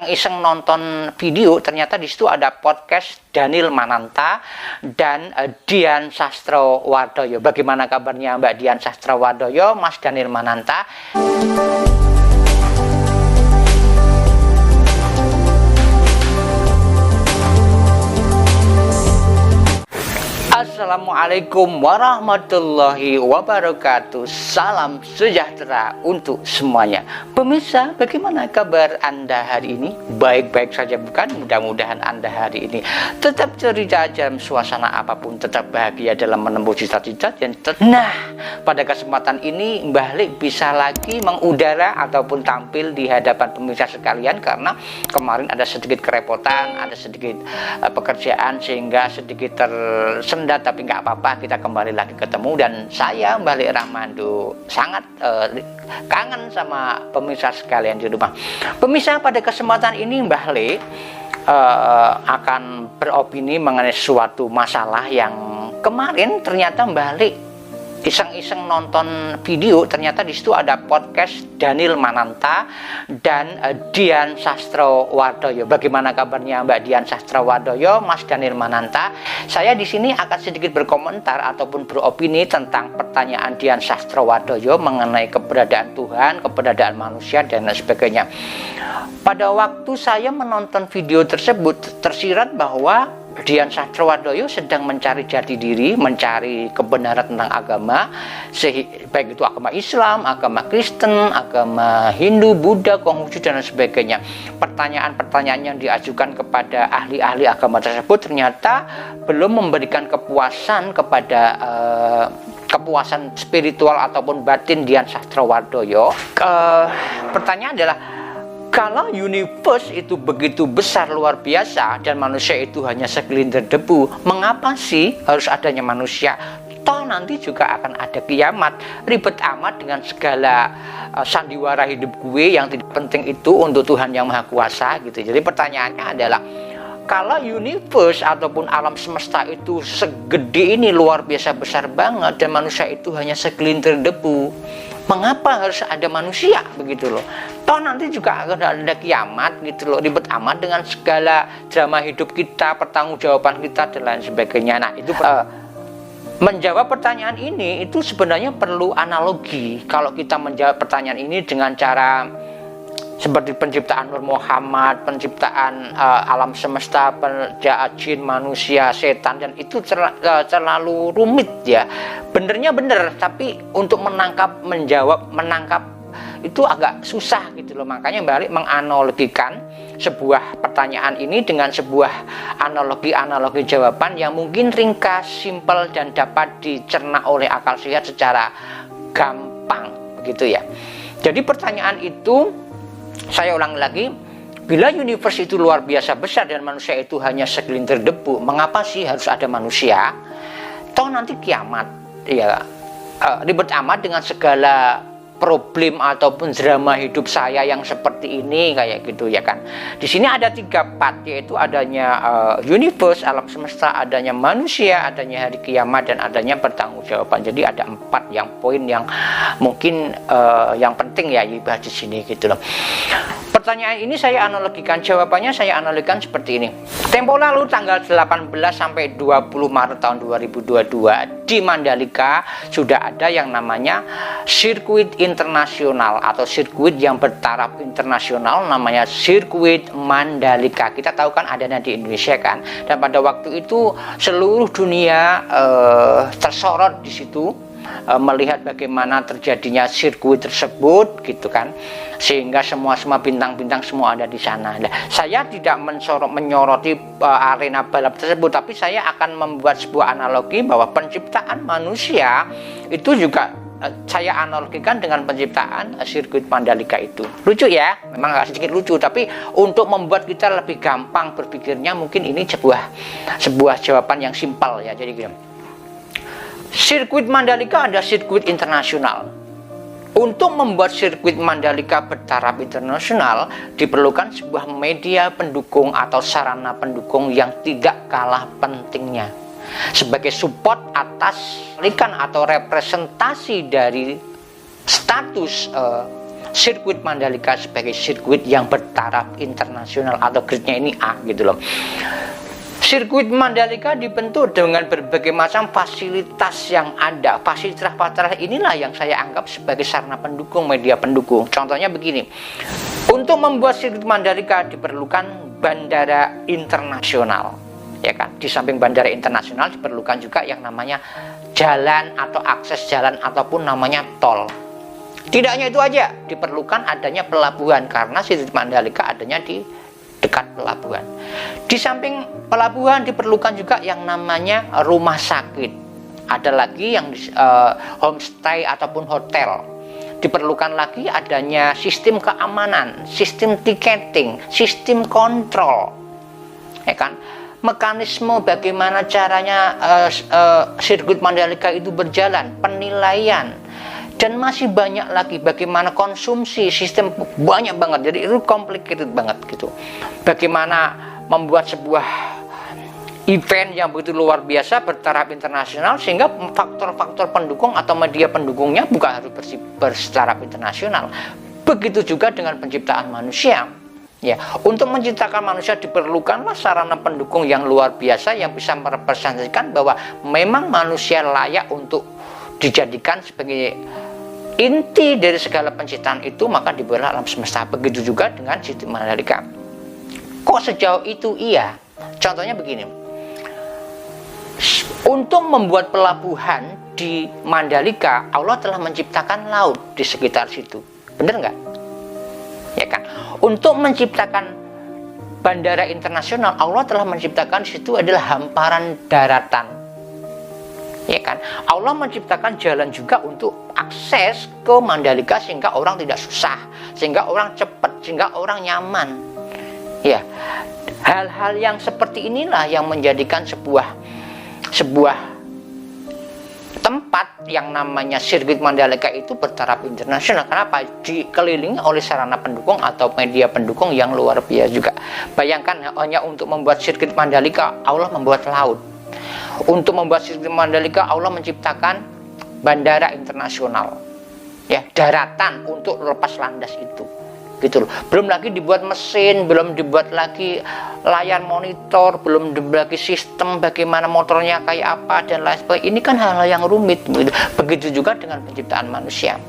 Iseng nonton video, ternyata di situ ada podcast Daniel Mananta dan Dian Sastrowardoyo. Bagaimana kabarnya Mbak Dian Sastrowardoyo, Mas Daniel Mananta? Assalamualaikum warahmatullahi wabarakatuh. Salam sejahtera untuk semuanya. Pemirsa, bagaimana kabar Anda hari ini? Baik-baik saja bukan? Mudah-mudahan Anda hari ini tetap ceria dalam suasana apapun, tetap bahagia dalam menempuh cita-cita. Nah, pada kesempatan ini Mbah Lik bisa lagi mengudara ataupun tampil di hadapan pemirsa sekalian, karena kemarin ada sedikit kerepotan, ada sedikit pekerjaan sehingga sedikit tersendat. Tapi nggak apa-apa, kita kembali lagi ketemu. Dan saya Mbah Lik Rahmandu sangat kangen sama pemirsa sekalian di rumah. Pemirsa, pada kesempatan ini Mbah Lik akan beropini mengenai suatu masalah yang kemarin ternyata Mbah Lik iseng-iseng nonton video, ternyata di situ ada podcast Daniel Mananta dan Dian Sastrowardoyo. Bagaimana kabarnya Mbak Dian Sastrowardoyo, Mas Daniel Mananta? Saya di sini akan sedikit berkomentar ataupun beropini tentang pertanyaan Dian Sastrowardoyo mengenai keberadaan Tuhan, keberadaan manusia dan lain sebagainya. Pada waktu saya menonton video tersebut, tersirat bahwa Dian Sastrowardoyo sedang mencari jati diri, mencari kebenaran tentang agama, baik itu agama Islam, agama Kristen, agama Hindu, Buddha, Konghucu dan lain sebagainya. Pertanyaan-pertanyaan yang diajukan kepada ahli-ahli agama tersebut ternyata belum memberikan kepuasan kepada kepuasan spiritual ataupun batin Dian Sastrowardoyo. Pertanyaan adalah, kalau universe itu begitu besar luar biasa dan manusia itu hanya segelintir debu, mengapa sih harus adanya manusia? Toh nanti juga akan ada kiamat. Ribet amat dengan segala sandiwara hidup gue yang tidak penting itu untuk Tuhan yang Maha Kuasa gitu. Jadi pertanyaannya adalah, kalau universe ataupun alam semesta itu segede ini, luar biasa besar banget, dan manusia itu hanya segelintir debu, mengapa harus ada manusia begitu loh? Toh nanti juga akan ada kiamat gitu loh. Ribet amat dengan segala drama hidup kita, pertanggungjawaban kita dan lain sebagainya. Nah, itu menjawab pertanyaan ini itu sebenarnya perlu analogi. Kalau kita menjawab pertanyaan ini dengan cara seperti penciptaan Nur Muhammad, penciptaan alam semesta, penjahat jin, manusia, setan, dan itu terlalu rumit ya. Benernya bener, tapi untuk menangkap itu agak susah gitu loh. Makanya balik menganalogikan sebuah pertanyaan ini dengan sebuah analogi jawaban yang mungkin ringkas, simpel, dan dapat dicerna oleh akal sehat secara gampang begitu ya. Jadi pertanyaan itu, saya ulang lagi, bila universe itu luar biasa besar dan manusia itu hanya segelintir debu, mengapa sih harus ada manusia? Toh nanti kiamat ya. Ribet amat dengan segala problem ataupun drama hidup saya yang seperti ini kayak gitu ya kan. Di sini ada 3 part, yaitu adanya universe, alam semesta, adanya manusia, adanya hari kiamat, dan adanya pertanggungjawaban. Jadi ada 4 poin yang mungkin yang penting ya dibahas di sini gitu loh. Pertanyaan ini saya analogikan, jawabannya saya analogikan seperti ini. Tempo lalu tanggal 18 sampai 20 Maret tahun 2022 di Mandalika sudah ada yang namanya sirkuit internasional atau sirkuit yang bertaraf internasional, namanya sirkuit Mandalika. Kita tahu kan adanya di Indonesia kan, dan pada waktu itu seluruh dunia tersorot di situ, melihat bagaimana terjadinya sirkuit tersebut gitu kan, sehingga semua bintang-bintang semua ada di sana. Nah, saya tidak menyoroti arena balap tersebut, tapi saya akan membuat sebuah analogi bahwa penciptaan manusia itu juga saya analogikan dengan penciptaan sirkuit Mandalika itu. Lucu ya, memang agak sedikit lucu, tapi untuk membuat kita lebih gampang berpikirnya, mungkin ini sebuah jawaban yang simpel ya. Jadi gini, sirkuit Mandalika ada sirkuit internasional. Untuk membuat sirkuit Mandalika bertaraf internasional diperlukan sebuah media pendukung atau sarana pendukung yang tidak kalah pentingnya. Sebagai support atas atau representasi dari status sirkuit Mandalika sebagai sirkuit yang bertaraf internasional atau grade-nya ini A gitu loh. Sirkuit Mandalika dibentuk dengan berbagai macam fasilitas yang ada. Fasilitas inilah yang saya anggap sebagai sarana pendukung, media pendukung. Contohnya begini, untuk membuat sirkuit Mandalika diperlukan bandara internasional, ya kan? Di samping bandara internasional diperlukan juga yang namanya jalan atau akses jalan ataupun namanya tol. Tidak hanya itu aja, diperlukan adanya pelabuhan karena sirkuit Mandalika adanya di dekat pelabuhan. Di samping pelabuhan diperlukan juga yang namanya rumah sakit. Ada lagi yang homestay ataupun hotel. Diperlukan lagi adanya sistem keamanan, sistem tiketing, sistem kontrol, ya kan? Mekanisme bagaimana caranya sirkuit Mandalika itu berjalan, penilaian, dan masih banyak lagi bagaimana konsumsi, sistem banyak banget. Jadi itu complicated banget gitu. Bagaimana membuat sebuah event yang begitu luar biasa bertaraf internasional sehingga faktor-faktor pendukung atau media pendukungnya bukan harus bertaraf internasional. Begitu juga dengan penciptaan manusia. Ya, untuk menciptakan manusia diperlukanlah sarana pendukung yang luar biasa yang bisa merepresentasikan bahwa memang manusia layak untuk dijadikan sebagai inti dari segala penciptaan itu, maka dibuatlah alam semesta. Begitu juga dengan sistem Mandalika. Kok sejauh itu iya? Contohnya begini, untuk membuat pelabuhan di Mandalika, Allah telah menciptakan laut di sekitar situ. Bener nggak? Ya kan? Untuk menciptakan bandara internasional, Allah telah menciptakan situ adalah hamparan daratan. Ya kan? Allah menciptakan jalan juga untuk akses ke Mandalika sehingga orang tidak susah, sehingga orang cepat, sehingga orang nyaman. Ya, hal-hal yang seperti inilah yang menjadikan sebuah tempat yang namanya sirkuit Mandalika itu bertaraf internasional. Kenapa? Dikelilingi oleh sarana pendukung atau media pendukung yang luar biasa juga. Bayangkan, hanya untuk membuat sirkuit Mandalika Allah membuat laut. Untuk membuat sirkuit Mandalika Allah menciptakan bandara internasional, ya, daratan untuk lepas landas itu, gitu loh. Belum lagi dibuat mesin, belum dibuat lagi layar monitor, belum dibuat lagi sistem bagaimana motornya kayak apa dan lain sebagainya. Ini kan hal-hal yang rumit. Begitu juga dengan penciptaan manusia.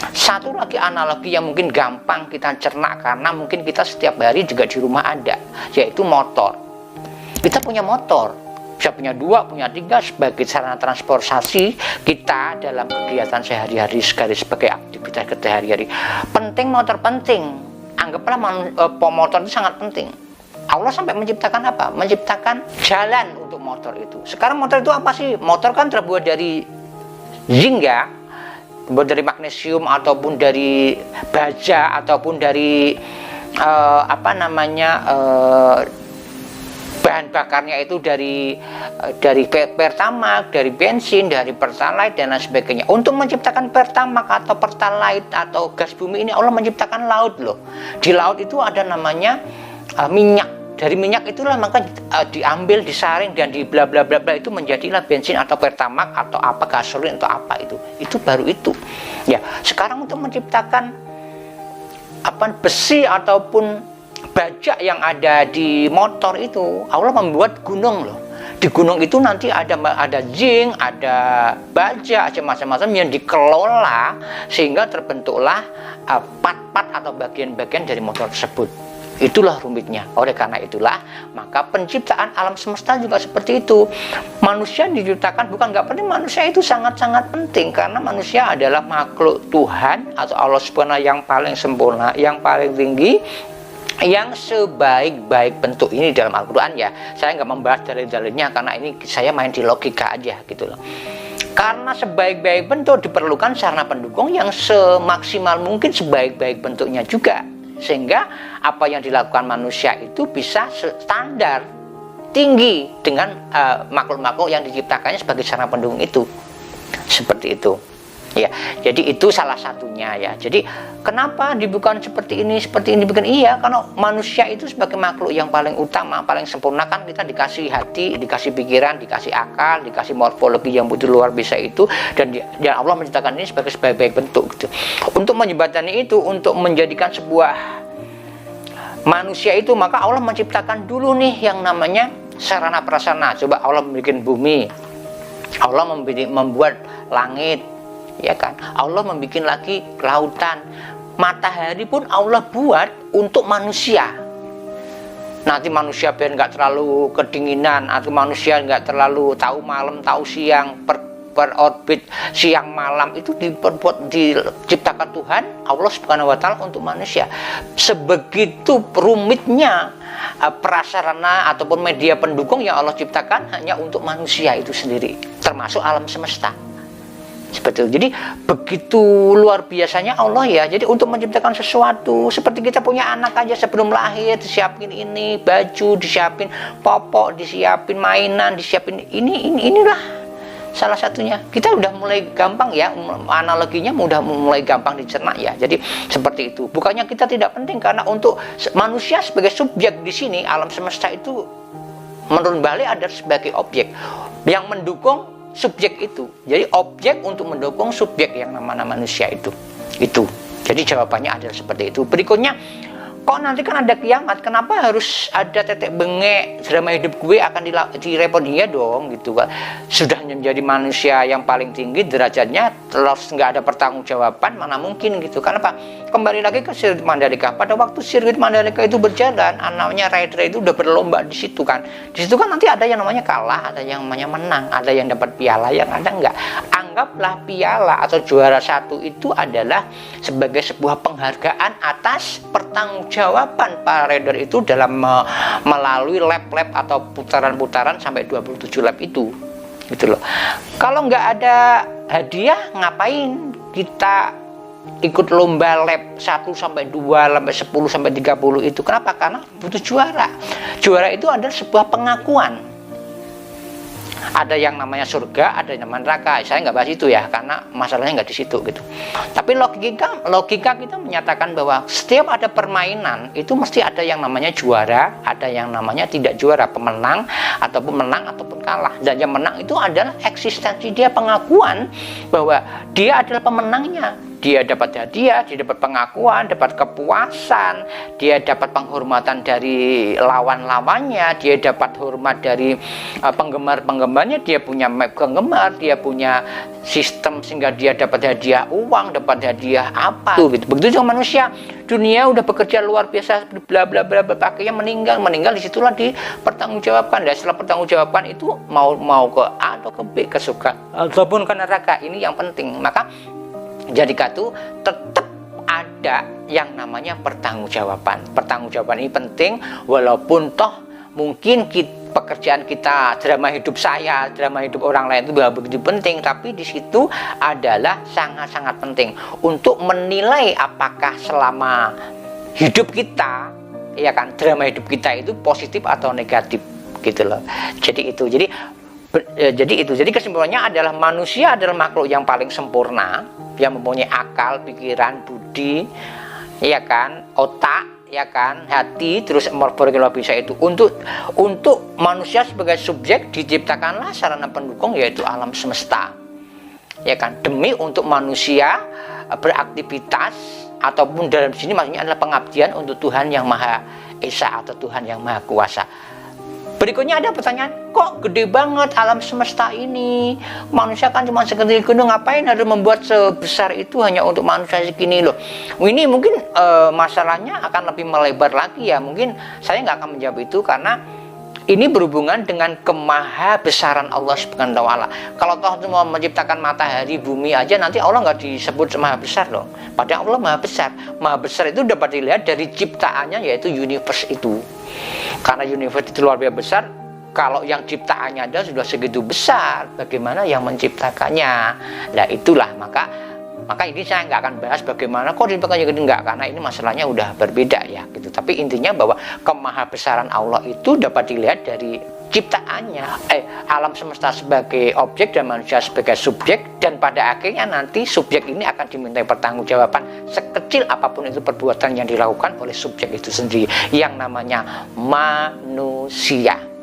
Satu lagi analogi yang mungkin gampang kita cerna karena mungkin kita setiap hari juga di rumah ada, yaitu motor. Kita punya motor, bisa punya 2, punya 3 sebagai sarana transportasi kita dalam kegiatan sehari-hari sebagai aktivitas sehari-hari. Penting, motor penting. Anggaplah motor itu sangat penting. Allah sampai menciptakan apa? Menciptakan jalan untuk motor itu. Sekarang motor itu apa sih? Motor kan terbuat dari zinc, ya, terbuat dari magnesium ataupun dari baja ataupun dari bahan bakarnya itu dari Pertamax, dari bensin, dari Pertalite dan lain sebagainya. Untuk menciptakan Pertamax atau Pertalite atau gas bumi ini Allah menciptakan laut loh. Di laut itu ada namanya minyak. Dari minyak itulah maka diambil, disaring dan di bla bla bla bla itu menjadilah bensin atau Pertamax atau apa, gasolin atau apa itu. Itu baru itu. Ya, sekarang untuk menciptakan besi ataupun baja yang ada di motor itu Allah membuat gunung loh. Di gunung itu nanti ada zinc, ada baja, macam-macam yang dikelola sehingga terbentuklah part-part atau bagian-bagian dari motor tersebut. Itulah rumitnya. Oleh karena itulah maka penciptaan alam semesta juga seperti itu. Manusia diciptakan bukan nggak penting, manusia itu sangat-sangat penting karena manusia adalah makhluk Tuhan atau Allah Subhanahu yang paling sempurna, yang paling tinggi, yang sebaik-baik bentuk ini dalam Al-Quran. Ya, saya nggak membahas dalil-dalilnya karena ini saya main di logika aja gitu loh. Karena sebaik-baik bentuk diperlukan sarana pendukung yang semaksimal mungkin sebaik-baik bentuknya juga, sehingga apa yang dilakukan manusia itu bisa standar tinggi dengan makhluk-makhluk yang diciptakannya sebagai sarana pendukung itu. Seperti itu. Ya, jadi itu salah satunya ya. Jadi kenapa dibuat seperti ini dibuat? Iya, karena manusia itu sebagai makhluk yang paling utama, paling sempurna kan kita dikasih hati, dikasih pikiran, dikasih akal, dikasih morfologi yang begitu luar biasa itu, dan Allah menciptakan ini sebagai sebaik-baik bentuk gitu. Untuk menjembatani itu, untuk menjadikan sebuah manusia itu, maka Allah menciptakan dulu nih yang namanya sarana prasarana. Coba Allah membuat bumi, Allah membuat langit, ya kan, Allah membuat lagi lautan, matahari pun Allah buat untuk manusia. Nanti manusia biar nggak terlalu kedinginan, atau manusia nggak terlalu tahu malam tahu siang, berorbit siang malam, itu diciptakan Tuhan Allah Subhanahu wa taala untuk manusia. Sebegitu rumitnya prasarana ataupun media pendukung yang Allah ciptakan hanya untuk manusia itu sendiri, termasuk alam semesta. Seperti itu. Jadi begitu luar biasanya Allah ya. Jadi untuk menciptakan sesuatu, seperti kita punya anak aja sebelum lahir, disiapin ini baju, disiapin popok, disiapin mainan, disiapin inilah salah satunya. Kita udah mulai gampang ya, analoginya udah mulai gampang dicerna ya. Jadi seperti itu. Bukannya kita tidak penting, karena untuk manusia sebagai subjek di sini, alam semesta itu menurut balik ada sebagai objek yang mendukung subjek itu. Jadi objek untuk mendukung subjek yang namanya manusia itu. Jadi jawabannya adalah seperti itu. Berikutnya, kok nanti kan ada kiamat, kenapa harus ada tetek bengek, drama hidup gue akan direpot? Iya dong gitu kan. Sudah menjadi manusia yang paling tinggi derajatnya, terus nggak ada pertanggungjawaban, mana mungkin gitu. Kenapa? Kembali lagi ke sirkuit Mandalika. Pada waktu sirkuit Mandalika itu berjalan, namanya rider itu udah berlomba di situ kan. Di situ kan nanti ada yang namanya kalah, ada yang namanya menang, ada yang dapat piala, yang ada enggak. Anggaplah piala atau juara satu itu adalah sebagai sebuah penghargaan atas pertanggungjawaban para rider itu dalam melalui lap-lap atau putaran-putaran sampai 27 lap itu. Gitu loh. Kalau nggak ada hadiah, ngapain kita ikut lomba lap 1 sampai 2 sampai 10 sampai 30 itu? Kenapa? Karena butuh juara. Juara itu adalah sebuah pengakuan. Ada yang namanya surga, ada yang namanya neraka. Saya nggak bahas itu ya, karena masalahnya nggak di situ gitu. Tapi logika kita menyatakan bahwa setiap ada permainan itu mesti ada yang namanya juara, ada yang namanya tidak juara, pemenang ataupun menang ataupun kalah. Dan yang menang itu adalah eksistensi dia, pengakuan bahwa dia adalah pemenangnya. Dia dapat hadiah, dia dapat pengakuan, dapat kepuasan, dia dapat penghormatan dari lawan-lawannya, dia dapat hormat dari penggemar-penggemarnya, dia punya map penggemar, dia punya sistem sehingga dia dapat hadiah uang, dapat hadiah apa gitu. Begitu juga manusia, dunia udah bekerja luar biasa, bla bla bla, akhirnya meninggal disitulah dipertanggungjawabkan. Dan setelah pertanggungjawaban itu mau ke A atau ke B, ke surga ataupun ke neraka, ini yang penting. Maka jadi katu tetap ada yang namanya pertanggungjawaban. Pertanggungjawaban ini penting, walaupun toh mungkin pekerjaan kita, drama hidup saya, drama hidup orang lain itu begitu penting, tapi di situ adalah sangat-sangat penting untuk menilai apakah selama hidup kita, ya kan, drama hidup kita itu positif atau negatif gitu loh. Jadi kesimpulannya adalah manusia adalah makhluk yang paling sempurna, yang mempunyai akal, pikiran, budi, ya kan, otak, ya kan, hati, terus morfologi luar biasa itu. Untuk manusia sebagai subjek diciptakanlah sarana pendukung, yaitu alam semesta, ya kan, demi untuk manusia beraktivitas, ataupun dalam sini maksudnya adalah pengabdian untuk Tuhan yang Maha Esa atau Tuhan yang Maha Kuasa. Berikutnya ada pertanyaan, kok gede banget alam semesta ini? Manusia kan cuma segede gunung, ngapain harus membuat sebesar itu hanya untuk manusia segini loh? Ini mungkin masalahnya akan lebih melebar lagi ya. Mungkin saya nggak akan menjawab itu karena ini berhubungan dengan kemahabesaran Allah Subhanahu wa taala. Kalau toh mau menciptakan matahari, bumi aja, nanti Allah nggak disebut maha besar loh. Padahal Allah maha besar. Maha besar itu dapat dilihat dari ciptaannya, yaitu universe itu. Karena universe itu luar biasa besar. Kalau yang ciptaannya ada sudah segitu besar, bagaimana yang menciptakannya? Nah itulah, maka ini saya nggak akan bahas bagaimana kok diciptakannya gede, enggak, karena ini masalahnya udah berbeda ya gitu. Tapi intinya bahwa kemahabesaran Allah itu dapat dilihat dari ciptaannya, alam semesta sebagai objek dan manusia sebagai subjek, dan pada akhirnya nanti subjek ini akan dimintai pertanggungjawaban sekecil apapun itu perbuatan yang dilakukan oleh subjek itu sendiri yang namanya manusia.